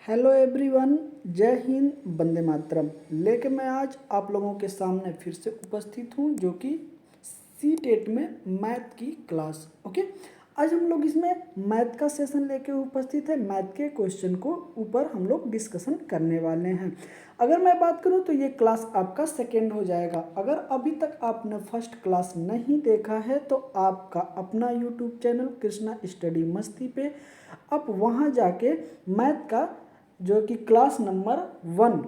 Hello everyone, जय हिंद, वंदे मातरम। लेके मैं आज आप लोगों के सामने फिर से उपस्थित हूँ, जो कि C-टेट में मैथ की क्लास। ओके, आज हम लोग इसमें मैथ का सेशन लेके उपस्थित है। मैथ के क्वेश्चन को ऊपर हम लोग डिस्कशन करने वाले हैं। अगर मैं बात करूँ तो ये क्लास आपका सेकेंड हो जाएगा। अगर अभी तक आपने फर्स्ट क्लास नहीं देखा है तो आपका अपना यूट्यूब चैनल कृष्णा स्टडी मस्ती पे आप वहाँ जाके मैथ का जो कि क्लास नंबर 1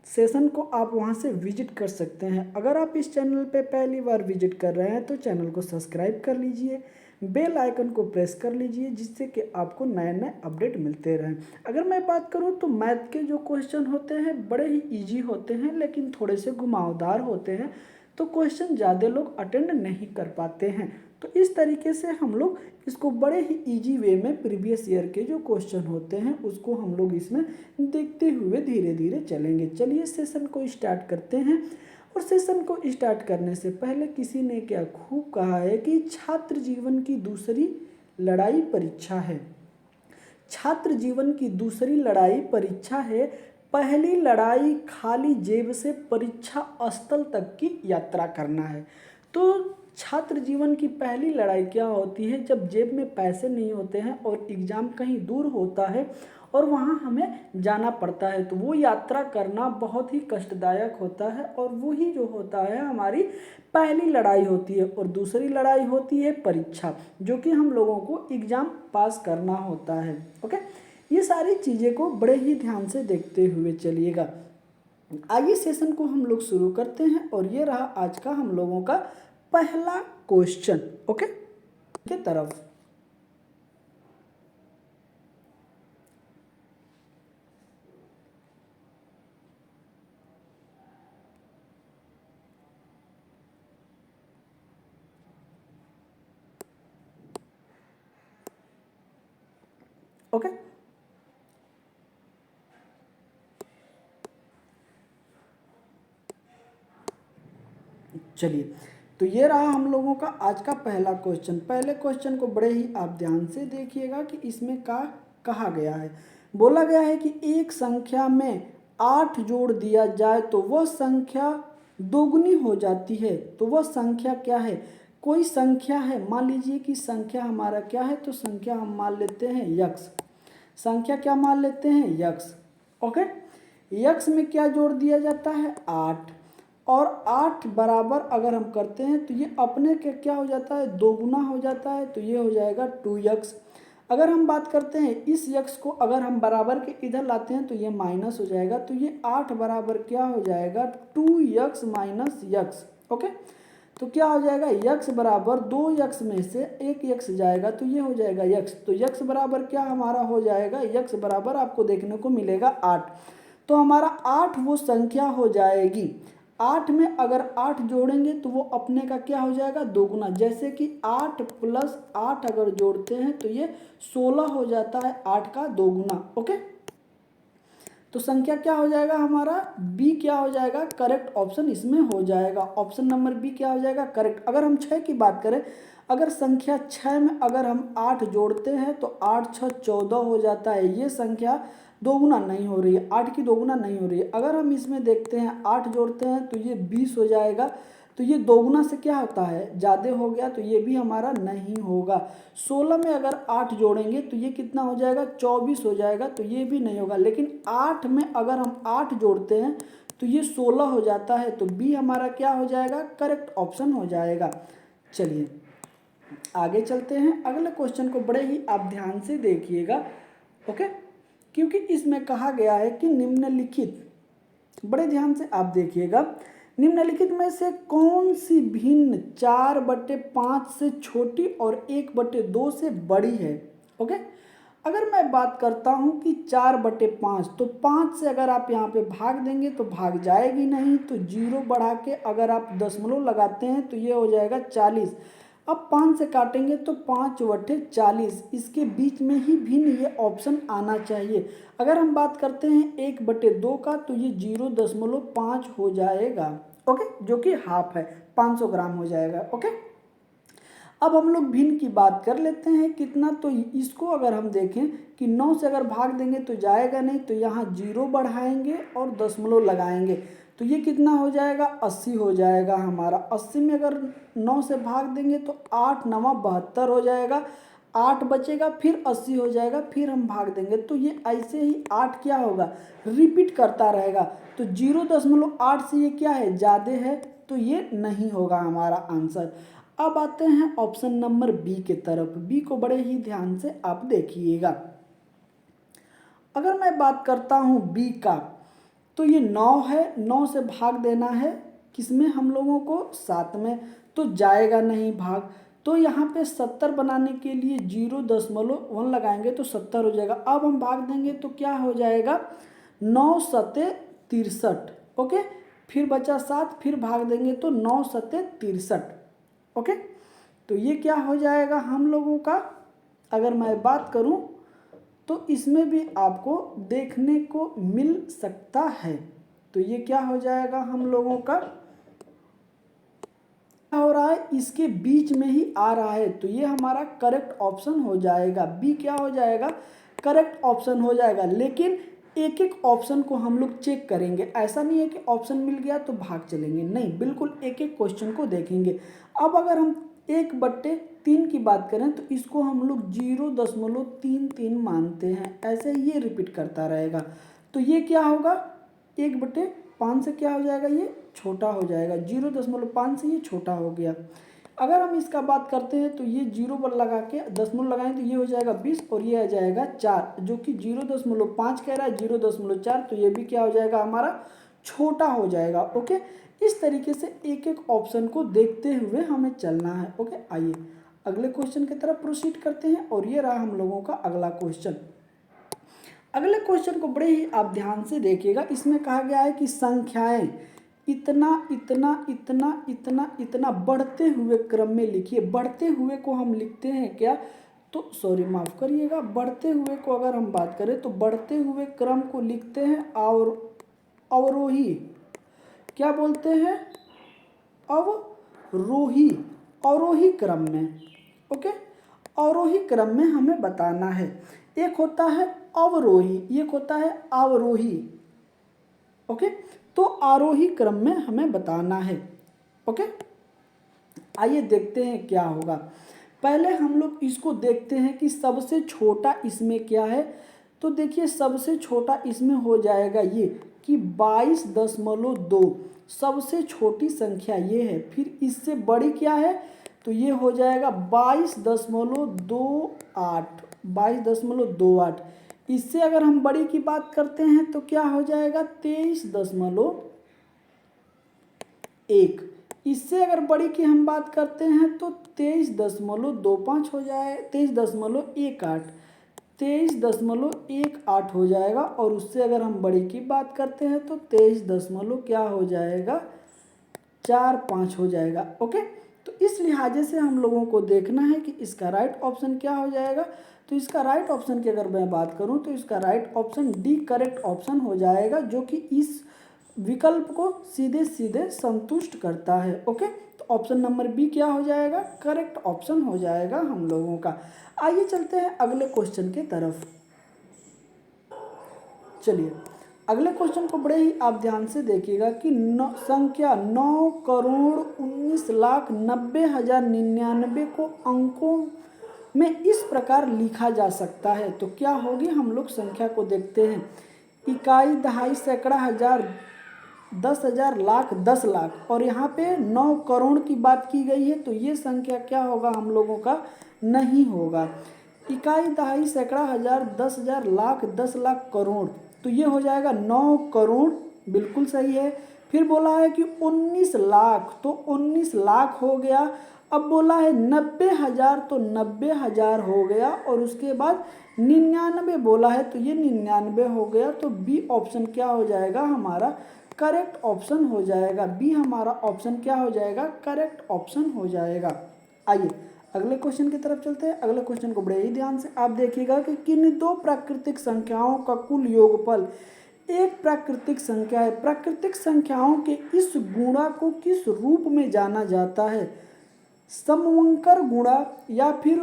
सेशन को आप वहां से विजिट कर सकते हैं। अगर आप इस चैनल पे पहली बार विजिट कर रहे हैं तो चैनल को सब्सक्राइब कर लीजिए, बेल आइकन को प्रेस कर लीजिए, जिससे कि आपको नए नए अपडेट मिलते रहें। अगर मैं बात करूं तो मैथ के जो क्वेश्चन होते हैं बड़े ही इजी होते हैं, लेकिन थोड़े से घुमावदार होते हैं, तो क्वेश्चन ज़्यादा लोग अटेंड नहीं कर पाते हैं। तो इस तरीके से हम लोग इसको बड़े ही इजी वे में प्रीवियस ईयर के जो क्वेश्चन होते हैं उसको हम लोग इसमें देखते हुए धीरे धीरे चलेंगे। चलिए सेशन को स्टार्ट करते हैं। और सेशन को स्टार्ट करने से पहले किसी ने क्या खूब कहा है कि छात्र जीवन की दूसरी लड़ाई परीक्षा है। छात्र जीवन की दूसरी लड़ाई परीक्षा है। पहली लड़ाई खाली जेब से परीक्षा स्थल तक की यात्रा करना है। तो छात्र जीवन की पहली लड़ाई क्या होती है? जब जेब में पैसे नहीं होते हैं और एग्ज़ाम कहीं दूर होता है और वहाँ हमें जाना पड़ता है, तो वो यात्रा करना बहुत ही कष्टदायक होता है और वही जो होता है हमारी पहली लड़ाई होती है। और दूसरी लड़ाई होती है परीक्षा, जो कि हम लोगों को एग्ज़ाम पास करना होता है। ओके, ये सारी चीज़ें को बड़े ही ध्यान से देखते हुए चलिएगा। आइए सेशन को हम लोग शुरू करते हैं। और ये रहा आज का हम लोगों का पहला क्वेश्चन। ओके, के तरफ ओके चलिए, तो ये रहा हम लोगों का आज का पहला क्वेश्चन। पहले क्वेश्चन को बड़े ही आप ध्यान से देखिएगा कि इसमें क्या कहा गया है। बोला गया है कि एक संख्या में 8 जोड़ दिया जाए तो वह संख्या दोगुनी हो जाती है। तो वह संख्या क्या है? कोई संख्या है, मान लीजिए कि संख्या हमारा क्या है, तो संख्या हम मान लेते हैं यक्स। संख्या क्या मान लेते हैं? यक्स। ओके, यक्स में क्या जोड़ दिया जाता है? 8। और 8 बराबर अगर हम करते हैं तो ये अपने के क्या हो जाता है? दोगुना हो जाता है, तो ये हो जाएगा 2x। अगर हम बात करते हैं इस यक्स को अगर हम बराबर के इधर लाते हैं तो ये माइनस हो जाएगा, तो ये 8 बराबर क्या हो जाएगा? 2x minus x. ओके, तो क्या हो जाएगा? यक्स बराबर 2x में से एक यक्स जाएगा तो ये हो जाएगा यक्स। तो यक्स बराबर क्या हमारा हो जाएगा? यक्स बराबर आपको देखने को मिलेगा 8। तो हमारा 8 वो संख्या हो जाएगी। 8 में अगर 8 जोड़ेंगे तो वो अपने का क्या हो जाएगा? दोगुना। जैसे कि 8 प्लस 8 अगर जोड़ते हैं तो ये 16 हो जाता है, 8 का दोगुना। ओके, तो संख्या क्या हो जाएगा हमारा? बी क्या हो जाएगा? करेक्ट ऑप्शन इसमें हो जाएगा। ऑप्शन नंबर बी क्या हो जाएगा? करेक्ट। अगर हम 6 की बात करें, अगर संख्या 6 में अगर हम 8 जोड़ते हैं तो 8 6 14 हो जाता है। ये संख्या दोगुना नहीं हो रही है, 8 की दोगुना नहीं हो रही है। अगर हम इसमें देखते हैं 8 जोड़ते हैं तो ये 20 हो जाएगा। तो ये दोगुना से क्या होता है? ज़्यादा हो गया, तो ये भी हमारा नहीं होगा। 16 में अगर 8 जोड़ेंगे तो ये कितना हो जाएगा? 24 हो जाएगा, तो ये भी नहीं होगा। लेकिन 8 में अगर हम 8 जोड़ते हैं तो ये 16 हो जाता है, तो बी हमारा क्या हो जाएगा? करेक्ट ऑप्शन हो जाएगा। चलिए आगे चलते हैं। अगले क्वेश्चन को बड़े ही आप ध्यान से देखिएगा। ओके, क्योंकि इसमें कहा गया है कि निम्नलिखित, बड़े ध्यान से आप देखिएगा, निम्नलिखित में से कौन सी भिन्न 4/5 से छोटी और 1/2 से बड़ी है? ओके, अगर मैं बात करता हूं कि 4/5, तो 5 से अगर आप यहाँ पे भाग देंगे तो भाग जाएगी नहीं, तो 0 बढ़ा के अगर आप दशमलव लगाते हैं तो ये हो जाएगा 40। अब 5 से काटेंगे तो 5/40, इसके बीच में ही भिन्न ये ऑप्शन आना चाहिए। अगर हम बात करते हैं 1/2 का तो ये 0.5 हो जाएगा। ओके, जो कि हाफ है, 500 ग्राम हो जाएगा। ओके, अब हम लोग भिन्न की बात कर लेते हैं कितना, तो इसको अगर हम देखें कि 9 से अगर भाग देंगे तो जाएगा नहीं, तो यहाँ 0 बढ़ाएंगे और दशमलव लगाएंगे, तो ये कितना हो जाएगा 80 हो जाएगा हमारा। 80 में अगर 9 से भाग देंगे तो 8 9 72 हो जाएगा, 8 बचेगा, फिर 80 हो जाएगा, फिर हम भाग देंगे, तो ये ऐसे ही 8 क्या होगा रिपीट करता रहेगा। तो 0.8 से ये क्या है ज़्यादा है, तो ये नहीं होगा हमारा आंसर। अब आते हैं ऑप्शन नंबर बी के तरफ। बी को बड़े ही ध्यान से आप देखिएगा। अगर मैं बात करता हूँ बी का, तो ये 9 है, 9 से भाग देना है किसमें हम लोगों को 7 में, तो जाएगा नहीं भाग। तो यहाँ पे 70 बनाने के लिए 0.1 लगाएंगे तो 70 हो जाएगा। अब हम भाग देंगे तो क्या हो जाएगा 9 सते 63, ओके, फिर बचा 7, फिर भाग देंगे तो 9 सते 63, ओके। तो ये क्या हो जाएगा हम लोगों का, अगर मैं बात करूं तो इसमें भी आपको देखने को मिल सकता है। तो ये क्या हो जाएगा हम लोगों का, क्या हो रहा है इसके बीच में ही आ रहा है, तो ये हमारा करेक्ट ऑप्शन हो जाएगा। बी क्या हो जाएगा करेक्ट ऑप्शन हो जाएगा। लेकिन एक एक ऑप्शन को हम लोग चेक करेंगे, ऐसा नहीं है कि ऑप्शन मिल गया तो भाग चलेंगे, नहीं, बिल्कुल एक एक क्वेश्चन को देखेंगे। अब अगर हम 1/3 की बात करें तो इसको हम लोग 0.33 मानते हैं, ऐसे ये रिपीट करता रहेगा। तो ये क्या होगा 1/5 से क्या हो जाएगा ये छोटा हो जाएगा, 0.5 से ये छोटा हो गया। अगर हम इसका बात करते हैं तो ये 0 पर लगा के दशमलव लगाएं तो ये हो जाएगा 20 और ये आ जाएगा 4, जो कि 0.5 कह रहा है, 0.4, तो ये भी क्या हो जाएगा हमारा छोटा हो जाएगा, ओके। इस तरीके से एक एक ऑप्शन को देखते हुए हमें चलना है, ओके। आइए अगले क्वेश्चन की तरफ प्रोसीड करते हैं, और ये रहा हम लोगों का अगला क्वेश्चन। अगले क्वेश्चन को बड़े ही आप ध्यान से देखिएगा। इसमें कहा गया है कि संख्याएं इतना इतना इतना इतना इतना बढ़ते हुए क्रम में लिखिए। बढ़ते हुए को हम लिखते हैं क्या, तो सॉरी माफ़ करिएगा, बढ़ते हुए को अगर हम बात करें तो बढ़ते हुए क्रम को लिखते हैं और अवरोही, क्या बोलते हैं अवरोही, अवरोही क्रम में, ओके। अवरोही क्रम में हमें बताना है। एक होता है अवरोही, एक होता है अवरोही, ओके। तो आरोही क्रम में हमें बताना है, ओके। आइए देखते हैं क्या होगा। पहले हम लोग इसको देखते हैं कि सबसे छोटा इसमें क्या है। तो देखिए सबसे छोटा इसमें हो जाएगा ये कि 22.2, सबसे छोटी संख्या ये है। फिर इससे बड़ी क्या है, तो ये हो जाएगा 22.28, 22.28। इससे अगर हम बड़ी की बात करते हैं तो क्या हो जाएगा 23.1। इससे अगर बड़ी की हम बात करते हैं तो 23.25 हो जाए, 23.18, 23.18 हो जाएगा। और उससे अगर हम बड़ी की बात करते हैं तो 23 क्या हो जाएगा 45 हो जाएगा, ओके। तो इस लिहाजे से हम लोगों को देखना है कि इसका राइट ऑप्शन क्या हो जाएगा। तो इसका राइट ऑप्शन की अगर मैं बात करूं तो इसका right option D correct option हो जाएगा, जो कि इस विकल्प को सीधे सीधे संतुष्ट करता है, ओके। तो ऑप्शन नंबर बी क्या हो जाएगा करेक्ट ऑप्शन हो जाएगा हम लोगों का। आइए चलते हैं अगले क्वेश्चन की तरफ। चलिए अगले क्वेश्चन को बड़े ही आप ध्यान से देखिएगा कि संख्या 9,19,90,099 को अंकों में इस प्रकार लिखा जा सकता है। तो क्या होगी, हम लोग संख्या को देखते हैं। इकाई, दहाई, सैकड़ा, हजार, 10,000, लाख, 10 लाख, और यहाँ पे 9 करोड़ की बात की गई है। तो ये संख्या क्या होगा हम लोगों का नहीं होगा। इकाई, दहाई, सैकड़ा, हजार, 10,000, लाख, 10 लाख, करोड़, तो ये हो जाएगा 9 करोड़, बिल्कुल सही है। फिर बोला है कि 19 लाख, तो 19 लाख हो गया। अब बोला है 90,000, तो 90,000 हो गया। और उसके बाद 99 बोला है, तो ये 99 हो गया। तो बी ऑप्शन क्या हो जाएगा हमारा करेक्ट ऑप्शन हो जाएगा। बी हमारा ऑप्शन क्या हो जाएगा करेक्ट ऑप्शन हो जाएगा। आइए अगले क्वेश्चन की तरफ चलते हैं। अगले क्वेश्चन को बड़े ही ध्यान से आप देखिएगा कि किन दो प्राकृतिक संख्याओं का कुल योगफल एक प्राकृतिक संख्या है। प्राकृतिक संख्याओं के इस गुणा को किस रूप में जाना जाता है। समवंकर गुणा या फिर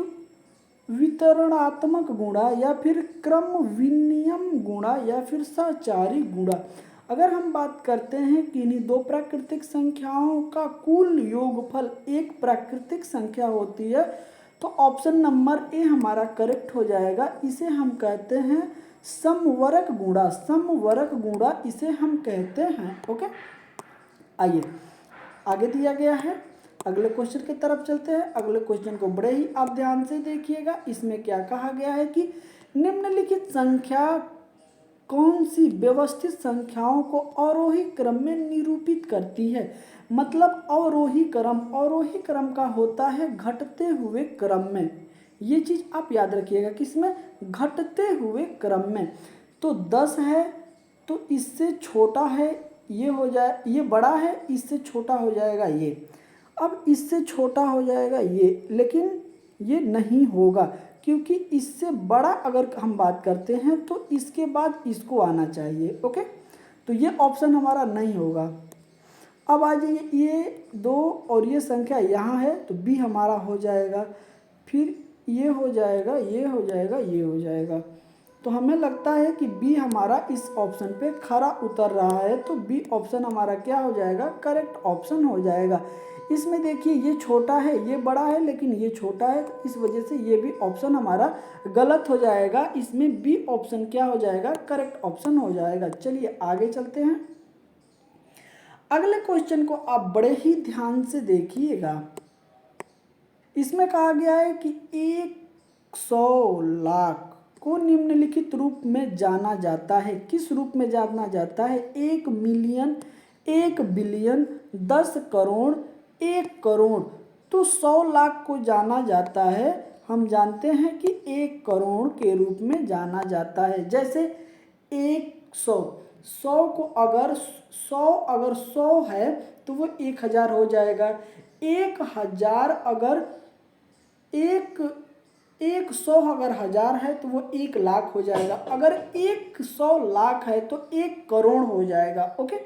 वितरणात्मक गुणा या फिर क्रम विनिमय गुणा या फिर सहचारी गुणा। अगर हम बात करते हैं कि इन्हीं दो प्राकृतिक संख्याओं का कुल योगफल एक प्राकृतिक संख्या होती है तो ऑप्शन नंबर ए हमारा करेक्ट हो जाएगा। इसे हम कहते हैं समवरक गुणा, समवरक गुणा इसे हम कहते हैं। ओके, आइए आगे दिया गया है, अगले क्वेश्चन की तरफ चलते हैं। अगले क्वेश्चन को बड़े ही आप ध्यान से देखिएगा। इसमें क्या कहा गया है कि निम्नलिखित संख्या कौन सी व्यवस्थित संख्याओं को अवरोही क्रम में निरूपित करती है। मतलब अवरोही क्रम का होता है घटते हुए क्रम में। ये चीज आप याद रखिएगा, किसमें, घटते हुए क्रम में। तो 10 है तो इससे छोटा है ये हो जाए, ये बड़ा है इससे छोटा हो जाएगा ये, अब इससे छोटा हो जाएगा ये, लेकिन ये नहीं होगा क्योंकि इससे बड़ा अगर हम बात करते हैं तो इसके बाद इसको आना चाहिए। ओके, तो ये ऑप्शन हमारा नहीं होगा। अब आ जाइए, ये 2 और ये संख्या यहाँ है तो बी हमारा हो जाएगा, फिर ये हो जाएगा, ये हो जाएगा, ये हो जाएगा। तो हमें लगता है कि बी हमारा इस ऑप्शन पे खरा उतर रहा है, तो बी ऑप्शन हमारा क्या हो जाएगा, करेक्ट ऑप्शन हो जाएगा। इसमें देखिए ये छोटा है ये बड़ा है लेकिन ये छोटा है, तो इस वजह से ये भी ऑप्शन हमारा गलत हो जाएगा। इसमें बी ऑप्शन क्या हो जाएगा, करेक्ट ऑप्शन हो जाएगा। चलिए आगे चलते हैं। अगले क्वेश्चन को आप बड़े ही ध्यान से देखिएगा। इसमें कहा गया है कि 100 लाख को निम्नलिखित रूप में जाना जाता है। किस रूप में जाना जाता है, 1 मिलियन, 1 बिलियन, 10 करोड़, 1 करोड़। तो 100 लाख को जाना जाता है, हम जानते हैं कि 1 करोड़ के रूप में जाना जाता है। जैसे 100, 100 को अगर 100 है तो वो 1000 हो जाएगा। 1000 अगर 100 अगर 1000 है तो वो 1 लाख हो जाएगा। अगर 100 लाख है तो 1 करोड़ हो जाएगा। ओके,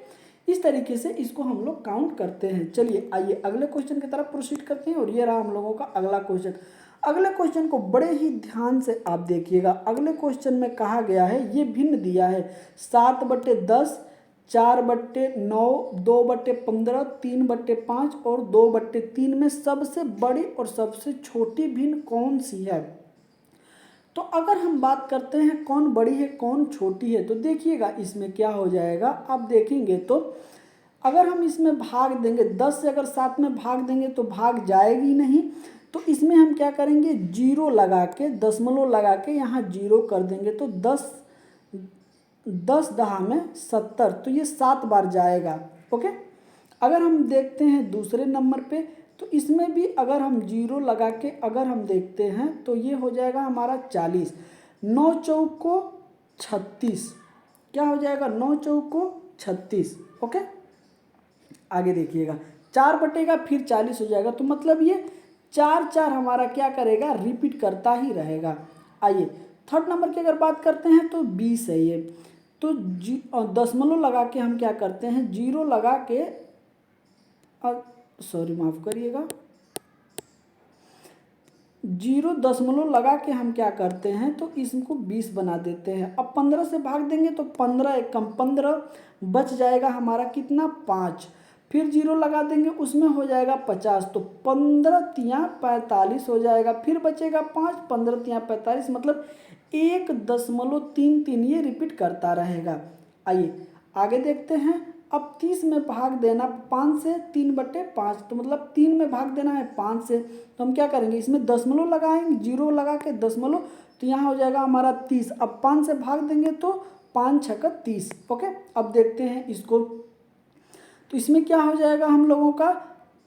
इस तरीके से इसको हम लोग काउंट करते हैं। चलिए आइए अगले क्वेश्चन की तरफ प्रोसीड करते हैं। और ये रहा हम लोगों का अगला क्वेश्चन। अगले क्वेश्चन को बड़े ही ध्यान से आप देखिएगा। अगले क्वेश्चन में कहा गया है, ये भिन्न दिया है 7/10, 4/9, 2/15, 3/5 और 2/3 में सबसे बड़ी और सबसे छोटी भिन्न कौन सी है। तो अगर हम बात करते हैं कौन बड़ी है कौन छोटी है, तो देखिएगा इसमें क्या हो जाएगा। आप देखेंगे तो अगर हम इसमें भाग देंगे, 10 से अगर 7 में भाग देंगे तो भाग जाएगी नहीं, तो इसमें हम क्या करेंगे, जीरो लगा के, दशमलव लगा के यहाँ जीरो कर देंगे। तो 10 10 में 70, तो ये 7 बार जाएगा। ओके, अगर हम देखते हैं दूसरे नंबर पे, तो इसमें भी अगर हम जीरो लगा के अगर हम देखते हैं तो ये हो जाएगा हमारा 40। 9 चौको 36, क्या हो जाएगा, 9 चौको 36। ओके, आगे देखिएगा 4 बटेगा फिर 40 हो जाएगा। तो मतलब ये 4 हमारा क्या करेगा, रिपीट करता ही रहेगा। आइए थर्ड नंबर की अगर बात करते हैं तो 20 है ये। तो दशमलव लगा के हम क्या करते हैं, जीरो लगा के, सॉरी माफ़ करिएगा, 0 दशमलव लगा के हम क्या करते हैं, तो इसको 20 बना देते हैं। अब 15 से भाग देंगे तो 15 एक कम 15 बच जाएगा हमारा कितना, 5। फिर 0 लगा देंगे उसमें हो जाएगा 50, तो 15 तियाँ 45 हो जाएगा। फिर बचेगा 5, 15 तियाँ 45, मतलब 1.33 ये रिपीट करता रहेगा। आइए आगे देखते हैं। अब 30 में भाग देना 5 से, 3/5, तो मतलब 3 में भाग देना है 5 से, तो हम क्या करेंगे, इसमें दशमलव लगाएंगे, जीरो लगा के दशमलव, तो यहाँ हो जाएगा हमारा 30। अब 5 से भाग देंगे तो 5 छक्का 30। ओके, अब देखते हैं इसको, तो इसमें क्या हो जाएगा हम लोगों का,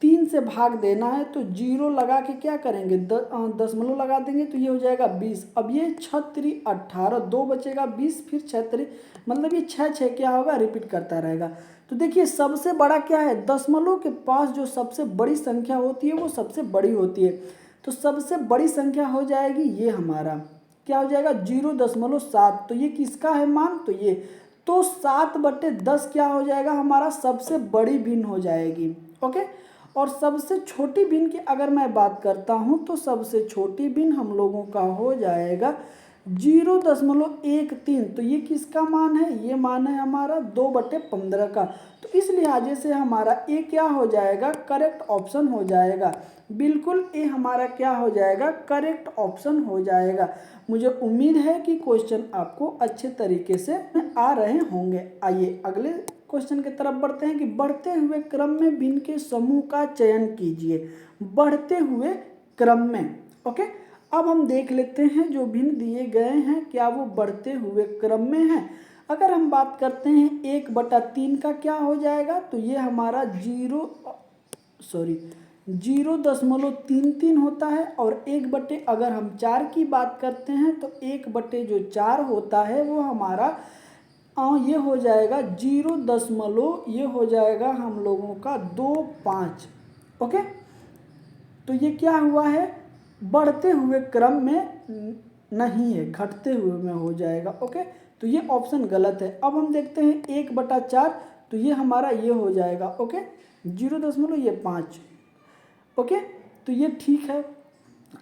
3 से भाग देना है तो जीरो लगा के क्या करेंगे, दशमलव लगा देंगे तो ये हो जाएगा 20। अब ये 6 18, 2 बचेगा 20, फिर 6 मतलब ये 6 क्या होगा, रिपीट करता रहेगा। तो देखिए सबसे बड़ा क्या है, दशमलव के पास जो सबसे बड़ी संख्या होती है वो सबसे बड़ी होती है। तो सबसे बड़ी संख्या हो जाएगी ये हमारा, क्या हो जाएगा, 0.7। तो ये किसका है मान, तो ये, तो 7/10 क्या हो जाएगा हमारा, सबसे बड़ी भिन्न हो जाएगी। ओके, और सबसे छोटी भिन्न की अगर मैं बात करता हूँ तो सबसे छोटी भिन्न हम लोगों का हो जाएगा 0.13। तो ये किसका मान है? ये मान है हमारा 2/15 का। तो इस लिहाजे से हमारा ए क्या हो जाएगा? करेक्ट ऑप्शन हो जाएगा। बिल्कुल ए हमारा क्या हो जाएगा? करेक्ट ऑप्शन हो जाएगा। मुझे उम्मीद है कि क्वेश्चन आपको अच्छे तरीके से आ रहे होंगे। आइए अगले क्वेश्चन की तरफ बढ़ते हैं कि बढ़ते हुए क्रम में भिन्न के समूह का चयन कीजिए। बढ़ते हुए क्रम में, ओके। अब हम देख लेते हैं जो भिन्न दिए गए हैं क्या वो बढ़ते हुए क्रम में है। अगर हम बात करते हैं 1/3 का क्या हो जाएगा? तो ये हमारा 0.33 होता है। और 1/, अगर हम 4 की बात करते हैं तो 1/4 होता है वो हमारा ये हो जाएगा 0, ये हो जाएगा हम लोगों का 2.5। ओके, तो ये क्या हुआ है? बढ़ते हुए क्रम में नहीं है, घटते हुए में हो जाएगा। ओके, तो ये ऑप्शन गलत है। अब हम देखते हैं 1/4, तो ये हमारा ये हो जाएगा। ओके, 0.5। ओके, तो ये ठीक है।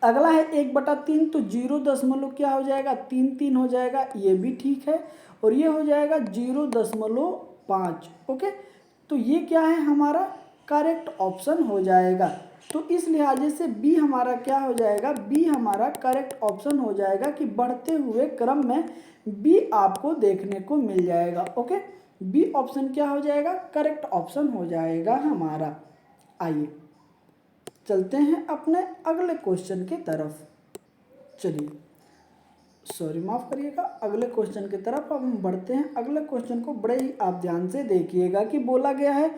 अगला है 1/3, तो 0 क्या हो जाएगा? 3 हो जाएगा, ये भी ठीक है। और ये हो जाएगा 0.5। ओके, तो ये क्या है? हमारा करेक्ट ऑप्शन हो जाएगा। तो इस लिहाजे से बी हमारा क्या हो जाएगा? बी हमारा करेक्ट ऑप्शन हो जाएगा कि बढ़ते हुए क्रम में बी आपको देखने को मिल जाएगा। ओके, बी ऑप्शन क्या हो जाएगा? करेक्ट ऑप्शन हो जाएगा हमारा। आइए चलते हैं अपने अगले क्वेश्चन की तरफ। चलिए, सॉरी माफ़ करिएगा, अगले क्वेश्चन की तरफ अब हम बढ़ते हैं। अगले क्वेश्चन को बड़े ही आप ध्यान से देखिएगा कि बोला गया है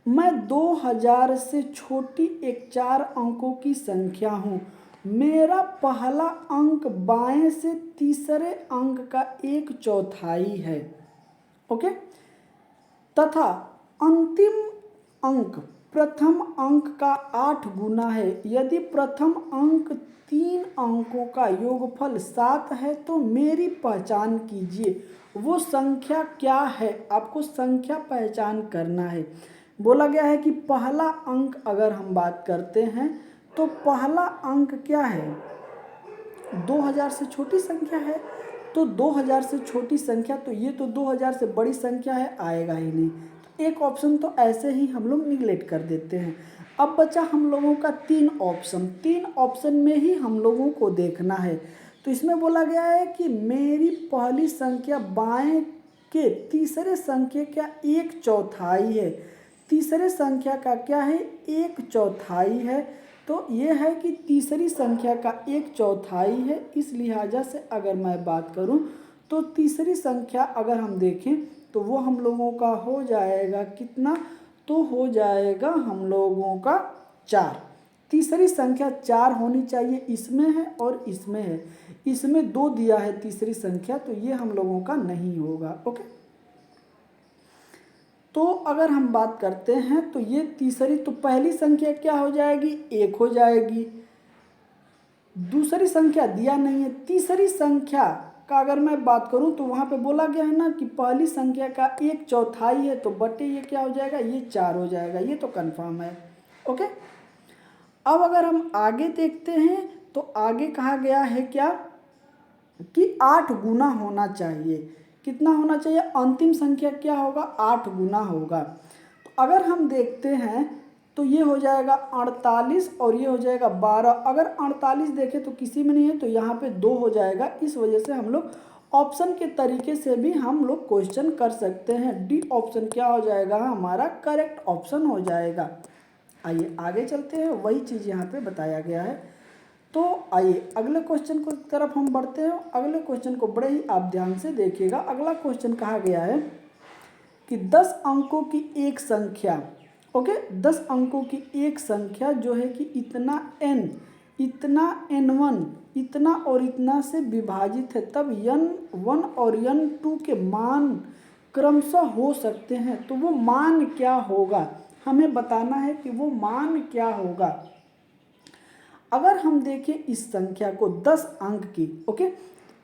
मैं 2000 से छोटी एक 4 अंकों की संख्या हूँ। मेरा पहला अंक बाएं से तीसरे अंक का 1/4 है। ओके, तथा अंतिम अंक प्रथम अंक का 8 गुना है। यदि प्रथम अंक 3 अंकों का योगफल 7 है तो मेरी पहचान कीजिए वो संख्या क्या है। आपको संख्या पहचान करना है। बोला गया है कि पहला अंक अगर हम बात करते हैं तो पहला अंक क्या है? 2000 से छोटी संख्या है। तो 2000 से छोटी संख्या, तो ये तो 2000 से बड़ी संख्या है, आएगा ही नहीं। तो एक ऑप्शन तो ऐसे ही हम लोग निगलेक्ट कर देते हैं। अब बचा हम लोगों का 3 ऑप्शन। 3 ऑप्शन में ही हम लोगों को देखना है। तो इसमें बोला गया है कि मेरी पहली संख्या बाएं के तीसरे संख्या का 1/4 है। तीसरे संख्या का क्या है? 1/4 है। तो ये है कि तीसरी संख्या का 1/4 है। इस लिहाजा से अगर मैं बात करूं तो तीसरी संख्या अगर हम देखें तो वो हम लोगों का हो जाएगा कितना? तो हो जाएगा हम लोगों का 4। तीसरी संख्या 4 होनी चाहिए, इसमें है और इसमें है। इसमें 2 दिया है तीसरी संख्या, तो ये हम लोगों का नहीं होगा। ओके, तो अगर हम बात करते हैं तो ये तीसरी, तो पहली संख्या क्या हो जाएगी? 1 हो जाएगी। दूसरी संख्या दिया नहीं है। तीसरी संख्या का अगर मैं बात करूं तो वहां पे बोला गया है ना कि पहली संख्या का 1/4 है, तो बटे ये क्या हो जाएगा? ये 4 हो जाएगा। ये तो कंफर्म है। ओके, अब अगर हम आगे देखते हैं तो आगे कहा गया है क्या कि 8 गुना होना चाहिए। कितना होना चाहिए? अंतिम संख्या क्या होगा? 8 गुना होगा। तो अगर हम देखते हैं तो ये हो जाएगा 48 और ये हो जाएगा 12। अगर 48 देखें तो किसी में नहीं है, तो यहाँ पे 2 हो जाएगा। इस वजह से हम लोग ऑप्शन के तरीके से भी हम लोग क्वेश्चन कर सकते हैं। डी ऑप्शन क्या हो जाएगा? हमारा करेक्ट ऑप्शन हो जाएगा। आइए आगे चलते हैं, वही चीज़ यहाँ पे बताया गया है। तो आइए अगले क्वेश्चन की तरफ हम बढ़ते हैं। अगले क्वेश्चन को बड़े ही आप ध्यान से देखिएगा। अगला क्वेश्चन कहा गया है कि 10 अंकों की एक संख्या, ओके, 10 अंकों की एक संख्या जो है कि इतना n1 इतना और इतना से विभाजित है, तब n1 और n2 के मान क्रमशः हो सकते हैं। तो वो मान क्या होगा? हमें बताना है कि वो मान क्या होगा। अगर हम देखें इस संख्या को 10 अंक की, ओके,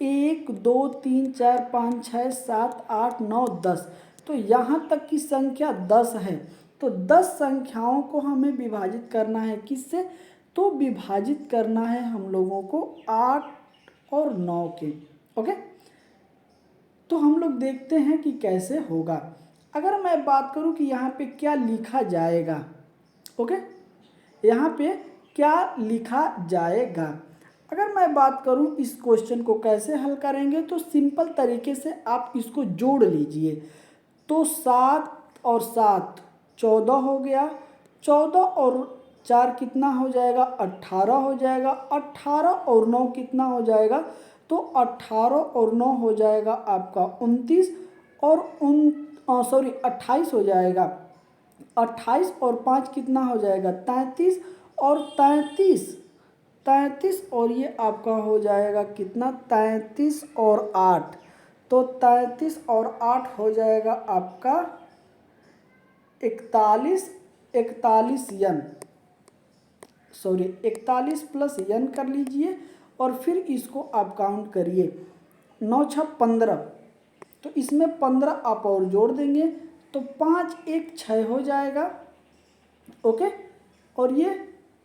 1 2 3 4 5 6 7 8 9 10, तो यहाँ तक की संख्या 10 है। तो 10 संख्याओं को हमें विभाजित करना है किससे, तो विभाजित करना है हम लोगों को 8 और 9 के। ओके, तो हम लोग देखते हैं कि कैसे होगा। अगर मैं बात करूं कि यहाँ पे क्या लिखा जाएगा, ओके, यहाँ पे क्या लिखा जाएगा। अगर मैं बात करूं इस क्वेश्चन को कैसे हल करेंगे, तो सिंपल तरीके से आप इसको जोड़ लीजिए। तो 7 और 7 14 हो गया, 14 और 4 कितना हो जाएगा, 18 हो जाएगा, 18 और 9 कितना हो जाएगा, तो 18 और 9 हो जाएगा आपका 29 और 28 हो जाएगा, 28 और 5 कितना हो जाएगा 33 और 33 और ये आपका हो जाएगा कितना 33 और 8, तो 33 और 8 हो जाएगा आपका 41 41 प्लस n कर लीजिए और फिर इसको आप काउंट करिए, 9 6 15, तो इसमें 15 आप और जोड़ देंगे तो 5 1 6 हो जाएगा। ओके, और ये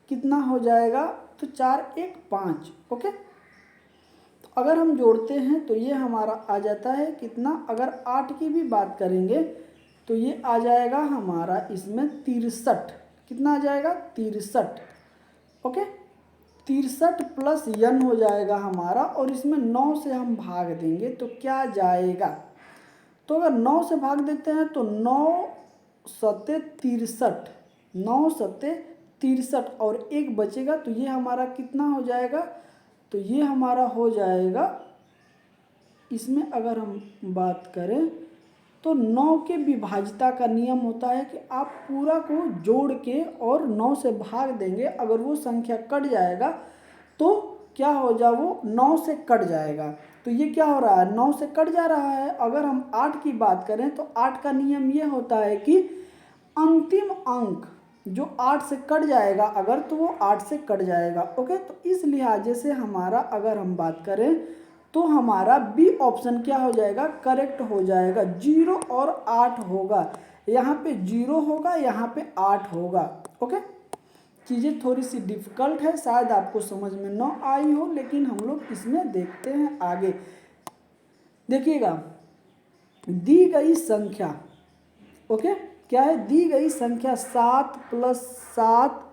कितना हो जाएगा, तो 4 1 5। ओके, तो अगर हम जोड़ते हैं तो ये हमारा आ जाता है कितना, अगर 8 की भी बात करेंगे तो ये आ जाएगा हमारा इसमें 63, कितना आ जाएगा 63। ओके, 63 प्लस n हो जाएगा हमारा, और इसमें 9 से हम भाग देंगे तो क्या जाएगा, तो अगर 9 से भाग देते हैं तो 9 सत्ते 63, 9 सत्ते 63 और एक बचेगा, तो ये हमारा कितना हो जाएगा, तो ये हमारा हो जाएगा, इसमें अगर हम बात करें तो 9 के विभाजिता का नियम होता है कि आप पूरा को जोड़ के और 9 से भाग देंगे, अगर वो संख्या कट जाएगा तो क्या हो जा, वो 9 से कट जाएगा। तो ये क्या हो रहा है, 9 से कट जा रहा है। अगर हम 8 की बात करें तो 8 का नियम ये होता है कि अंतिम अंक जो 8 से कट जाएगा अगर, तो वो 8 से कट जाएगा। ओके, तो इस लिहाजे से हमारा अगर हम बात करें तो हमारा बी ऑप्शन क्या हो जाएगा, करेक्ट हो जाएगा। 0 और 8 होगा, यहाँ पे 0 होगा, यहाँ पे 8 होगा। ओके, चीज़ें थोड़ी सी डिफ़िकल्ट है, शायद आपको समझ में न आई हो, लेकिन हम लोग इसमें देखते हैं आगे। देखिएगा, दी गई संख्या, ओके, क्या है, दी गई संख्या 7 plus 7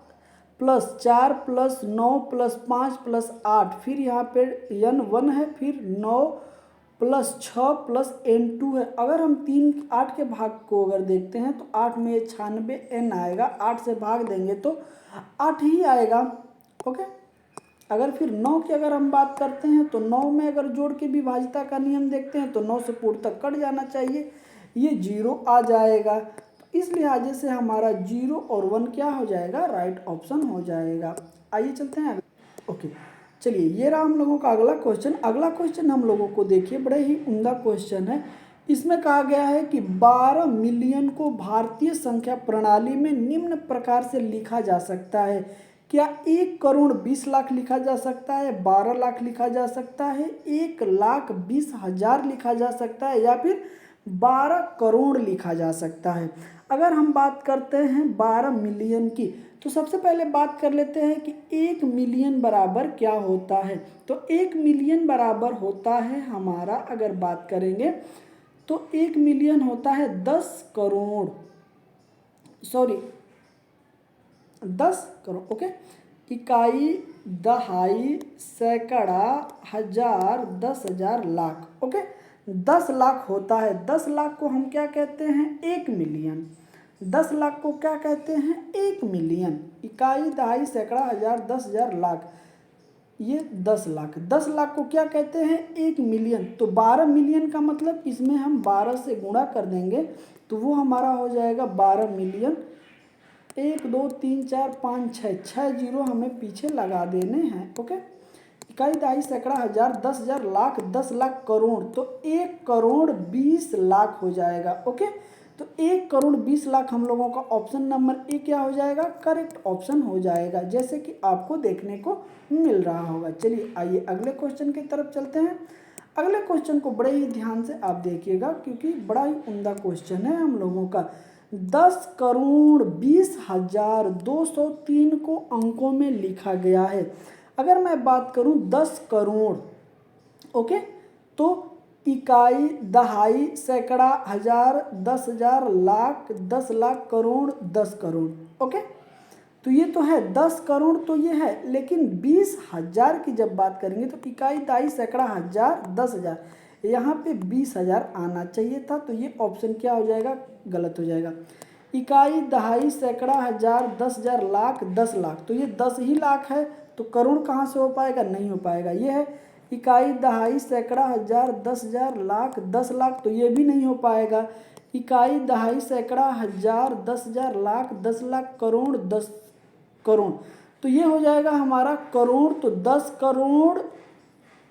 plus 4 plus 9 plus 5 plus 8, फिर यहाँ पे n 1 है, फिर 9 प्लस 6 प्लस n 2 है। अगर हम 8 के भाग को अगर देखते हैं तो 8 में 96 n आएगा, 8 से भाग देंगे तो 8 ही आएगा। ओके, अगर फिर 9 की अगर हम बात करते हैं तो 9 में अगर जोड़ के विभाजिता का नियम देखते हैं तो 9 से पूर्ण तक कट जाना चाहिए, ये 0 आ जाएगा। तो इस लिहाजे से हमारा 0 और 1 क्या हो जाएगा, राइट ऑप्शन हो जाएगा। आइए चलते हैं। ओके, चलिए, ये रहा हम लोगों का अगला क्वेश्चन। अगला क्वेश्चन हम लोगों को देखिए, बड़े ही उम्दा क्वेश्चन है। इसमें कहा गया है कि 12 मिलियन को भारतीय संख्या प्रणाली में निम्न प्रकार से लिखा जा सकता है। क्या 1 करोड़ 20 लाख लिखा जा सकता है, 12 लाख लिखा जा सकता है, 1,20,000 लिखा जा सकता है, या फिर 12 करोड़ लिखा जा सकता है। अगर हम बात करते हैं 12 मिलियन की, तो सबसे पहले बात कर लेते हैं कि 1 मिलियन बराबर क्या होता है। तो 1 मिलियन बराबर होता है हमारा, अगर बात करेंगे तो 1 मिलियन होता है 10 करोड़, 10 करोड़। ओके, इकाई, दहाई, सैकड़ा, हजार, 10,000, लाख। ओके, 10 लाख होता है। 10 लाख को हम क्या कहते हैं, 1 मिलियन। 10 लाख को क्या कहते हैं, 1 मिलियन। इकाई, दहाई, सैकड़ा, हजार, 10,000, लाख, ये 10 लाख। 10 लाख को क्या कहते हैं, 1 मिलियन। तो 12 मिलियन का मतलब इसमें हम 12 से गुणा कर देंगे तो वो हमारा हो जाएगा 12 मिलियन। 1 2 3 4 5 6 जीरो हमें पीछे लगा देने हैं। ओके, इकाई, दहाई, सैकड़ा, हजार, 10,000, लाख, 10 लाख, करोड़, तो 1 करोड़ 20 लाख हो जाएगा। ओके, तो 1 करोड़ 20 लाख हम लोगों का ऑप्शन नंबर ए क्या हो जाएगा, करेक्ट ऑप्शन हो जाएगा, जैसे कि आपको देखने को मिल रहा होगा। चलिए, आइए अगले क्वेश्चन की तरफ चलते हैं। अगले क्वेश्चन को बड़े ही ध्यान से आप देखिएगा, क्योंकि बड़ा ही उम्दा क्वेश्चन है हम लोगों का। 10,20,203 को अंकों में लिखा गया है। अगर मैं बात करूं 10 करोड़, ओके, तो इकाई, दहाई, सैकड़ा, हजार, 10,000, लाख, 10 लाख, करोड़, 10 करोड़, ओके। तो ये तो है 10 करोड़, तो ये है, लेकिन 20,000 की जब बात करेंगे तो इकाई, दहाई, सैकड़ा, हजार, 10,000, यहाँ पे 20,000 आना चाहिए था, तो ये ऑप्शन क्या हो जाएगा, गलत हो जाएगा। इकाई, दहाई, सैकड़ा, हजार, 10,000, लाख, 10 लाख, तो ये 10 ही लाख है, तो करोड़ कहाँ से हो पाएगा, नहीं हो पाएगा। ये है इकाई, दहाई, सैकड़ा, हजार, 10,000, लाख, 10 लाख, तो ये भी नहीं हो पाएगा। इकाई, दहाई, सैकड़ा, हजार, 10,000, लाख, 10 लाख, करोड़, 10 करोड़, तो ये हो जाएगा हमारा करोड़। तो 10 करोड़,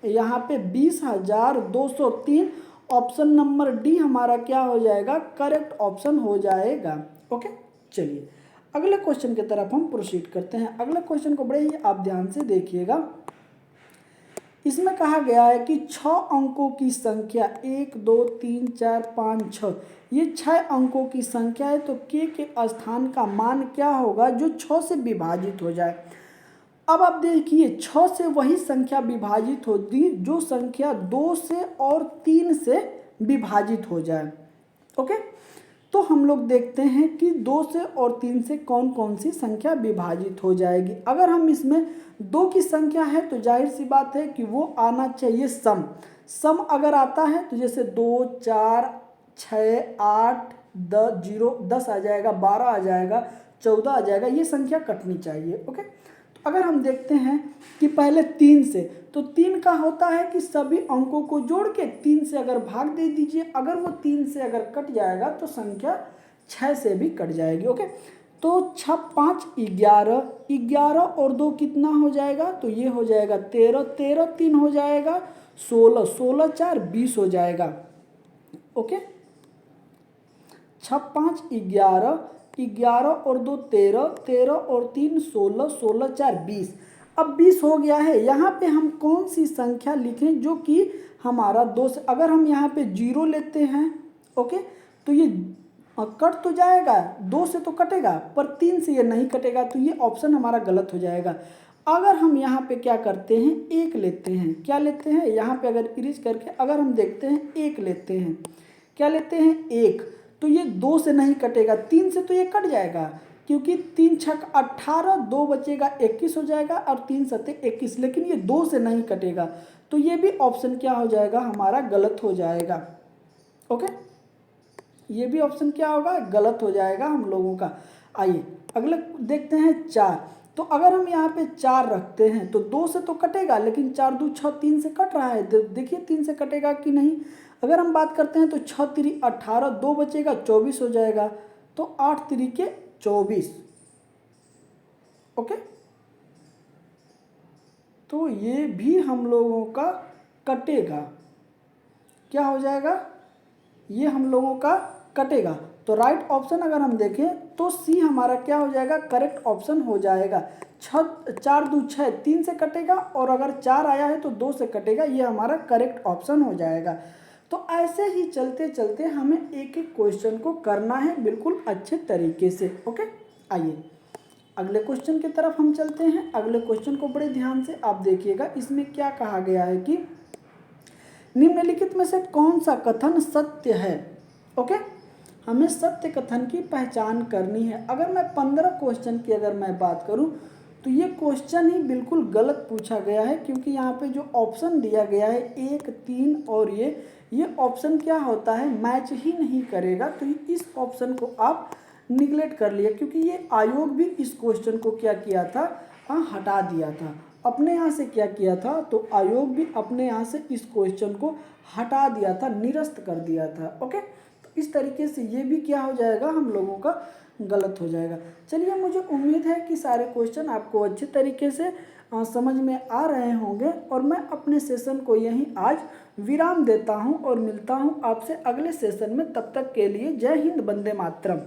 यहाँ पे 20,203, ऑप्शन नंबर डी हमारा क्या हो जाएगा, करेक्ट ऑप्शन हो जाएगा। ओके, चलिए अगले क्वेश्चन की तरफ हम प्रोसीड करते हैं। अगले क्वेश्चन को बड़े ही आप ध्यान से देखिएगा। इसमें कहा गया है कि 6 अंकों की संख्या 1, 2, 3, 4, 5, 6, ये 6 अंकों की संख्या है, तो के स्थान का मान क्या होगा जो 6 से विभाजित हो जाए। अब आप देखिए 6 से वही संख्या विभाजित होगी जो संख्या 2 से और 3 से विभाजित हो जाए। ओके, तो हम लोग देखते हैं कि 2 से और 3 से कौन कौन सी संख्या विभाजित हो जाएगी। अगर हम इसमें 2 की संख्या है तो जाहिर सी बात है कि वो आना चाहिए सम अगर आता है तो जैसे 2, 4, 6, 8, 10, 0, 10 आ जाएगा, 12 आ जाएगा, 14 आ जाएगा, ये संख्या कटनी चाहिए। ओके, तो अगर हम देखते हैं कि पहले 3 से, तो 3 का होता है कि सभी अंकों को जोड़ के 3 से अगर भाग दे दीजिए, अगर वो 3 से अगर कट जाएगा तो संख्या 6 से भी कट जाएगी। ओके, तो 6, 5, 11, 11 और 2 कितना हो जाएगा, तो ये हो जाएगा 13, 13, 3 हो जाएगा 16, 16, 4, 20 हो जाएगा। ओके, 6, 5, 11, 11 और 2 13, 13 और 3 16, 16, 4 20। अब 20 हो गया है। यहाँ पे हम कौन सी संख्या लिखें जो कि हमारा 2 से, अगर हम यहाँ पे 0 लेते हैं, ओके, तो ये कट तो जाएगा, 2 से तो कटेगा पर 3 से ये नहीं कटेगा, तो ये ऑप्शन हमारा गलत हो जाएगा। अगर हम यहाँ पे क्या करते हैं, 1 लेते हैं, क्या लेते हैं, यहाँ पे अगर इरेज करके अगर हम देखते हैं 1 लेते हैं, क्या लेते हैं 1, तो ये 2 से नहीं कटेगा, 3 से तो ये कट जाएगा, क्योंकि 3 छक 18, 2 बचेगा 21 हो जाएगा और 3 सत्ते 21, लेकिन ये 2 से नहीं कटेगा, तो ये भी ऑप्शन क्या हो जाएगा, हमारा गलत हो जाएगा। ओके, ये भी ऑप्शन क्या होगा, गलत हो जाएगा हम लोगों का। आइए अगले देखते हैं 4। तो अगर हम यहाँ पे 4 रखते हैं तो 2 से तो कटेगा, लेकिन 4 2 6, 3 से कट रहा है, देखिए 3 से कटेगा कि नहीं। अगर हम बात करते हैं तो 6 3 18, 2 बचेगा 24 हो जाएगा, तो 8 3 के 24। ओके, तो ये भी हम लोगों का कटेगा, क्या हो जाएगा, ये हम लोगों का कटेगा। तो राइट ऑप्शन अगर हम देखें तो सी हमारा क्या हो जाएगा, करेक्ट ऑप्शन हो जाएगा। 4 2 6, 3 से कटेगा, और अगर 4 आया है तो 2 से कटेगा, ये हमारा करेक्ट ऑप्शन हो जाएगा। तो ऐसे ही चलते चलते हमें एक एक क्वेश्चन को करना है बिल्कुल अच्छे तरीके से। ओके, आइए अगले क्वेश्चन की तरफ हम चलते हैं। अगले क्वेश्चन को बड़े ध्यान से आप देखिएगा। इसमें क्या कहा गया है कि निम्नलिखित में से कौन सा कथन सत्य है। ओके, हमें सत्य कथन की पहचान करनी है। अगर मैं 15 क्वेश्चन की अगर मैं बात करूं तो ये क्वेश्चन ही बिल्कुल गलत पूछा गया है, क्योंकि यहाँ पे जो ऑप्शन दिया गया है 1, 3 और ये ऑप्शन क्या होता है, मैच ही नहीं करेगा। तो इस ऑप्शन को आप निगलेक्ट कर लिया, क्योंकि ये आयोग भी इस क्वेश्चन को क्या किया था, हटा दिया था अपने यहाँ से। क्या किया था, तो आयोग भी अपने यहाँ से इस क्वेश्चन को हटा दिया था, निरस्त कर दिया था। ओके, तो इस तरीके से ये भी क्या हो जाएगा, हम लोगों का गलत हो जाएगा। चलिए, मुझे उम्मीद है कि सारे क्वेश्चन आपको अच्छे तरीके से समझ में आ रहे होंगे, और मैं अपने सेशन को यहीं आज विराम देता हूं और मिलता हूं आपसे अगले सेशन में। तब तक के लिए जय हिंद, वंदे मातरम।